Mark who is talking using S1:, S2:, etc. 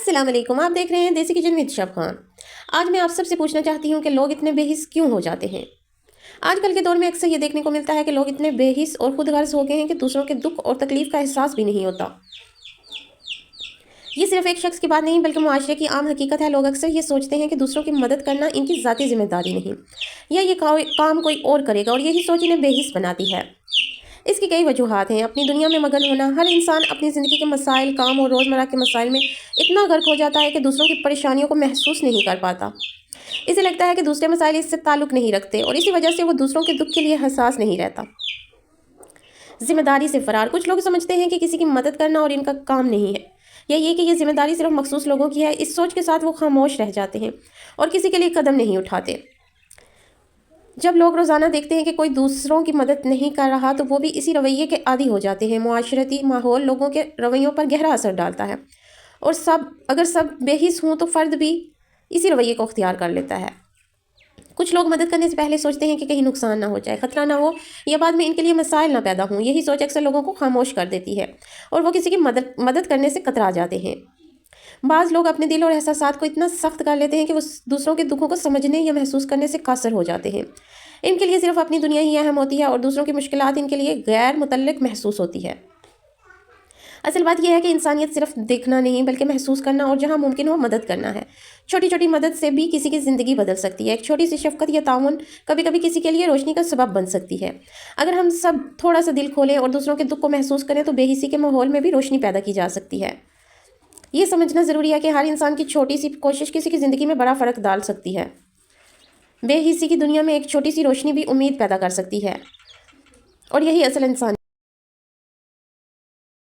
S1: अस्सलाम वालेकुम। आप देख रहे हैं देसी किचन विद शब खान। आज मैं आप सबसे पूछना चाहती हूँ कि लोग इतने बेहिस क्यों हो जाते हैं। आजकल के दौर में अक्सर ये देखने को मिलता है कि लोग इतने बेहिस और खुदगर्ज हो गए हैं कि दूसरों के दुख और तकलीफ का एहसास भी नहीं होता। ये सिर्फ एक शख्स की बात नहीं बल्कि मुआशरे की आम हकीकत है। लोग अक्सर ये सोचते हैं कि दूसरों की मदद करना इनकी ज़ाती जिम्मेदारी नहीं, या ये काम कोई और करेगा, और यही सोच इन्हें बेहिस बनाती है। इसकी कई वजूहात हैं। अपनी दुनिया में मगन होना। हर इंसान अपनी ज़िंदगी के मसाइल, काम और रोज़मर्रा के मसाइल में इतना गर्क हो जाता है कि दूसरों की परेशानियों को महसूस नहीं कर पाता। इसे लगता है कि दूसरे मसाइल इससे ताल्लुक़ नहीं रखते, और इसी वजह से वो दूसरों के दुख के लिए हसास नहीं रहता। ज़िम्मेदारी से फ़रार। कुछ लोग समझते हैं कि किसी की मदद करना और इनका काम नहीं है, या ये कि ये ज़िम्मेदारी सिर्फ मखसूस लोगों की है। इस सोच के साथ वो खामोश रह जाते हैं और किसी के लिए कदम नहीं उठाते। जब लोग रोज़ाना देखते हैं कि कोई दूसरों की मदद नहीं कर रहा, तो वो भी इसी रवैये के आदी हो जाते हैं। मुआशरती माहौल लोगों के रवैयों पर गहरा असर डालता है, और अगर सब बेहिस हों तो फ़र्द भी इसी रवैये को अख्तियार कर लेता है। कुछ लोग मदद करने से पहले सोचते हैं कि कहीं नुकसान ना हो जाए, ख़तरा ना हो, या बाद में इनके लिए मसाइल ना पैदा हों। यही सोच अक्सर लोगों को खामोश कर देती है, और वो किसी की मदद करने से कतरा जाते हैं। बाज़ लोग अपने दिल और एहसासात को इतना सख्त कर लेते हैं कि वो दूसरों के दुखों को समझने या महसूस करने से कासर हो जाते हैं। इनके लिए सिर्फ अपनी दुनिया ही अहम होती है, और दूसरों की मुश्किलात इनके लिए गैर मुतल्लिक महसूस होती है। असल बात यह है कि इंसानियत सिर्फ देखना नहीं बल्कि महसूस करना, और जहाँ मुमकिन हो मदद करना है। छोटी छोटी मदद से भी किसी की ज़िंदगी बदल सकती है। एक छोटी सी शफ़क़त या ताउन कभी कभी किसी के लिए रोशनी का सबब बन सकती है। अगर हम सब थोड़ा सा दिल खोलें और दूसरों के दुख को महसूस करें, तो बेहिसी के माहौल में भी रोशनी पैदा की जा सकती है। ये समझना ज़रूरी है कि हर इंसान की छोटी सी कोशिश किसी की ज़िंदगी में बड़ा फ़र्क डाल सकती है। बेहिसी की दुनिया में एक छोटी सी रोशनी भी उम्मीद पैदा कर सकती है, और यही असल इंसान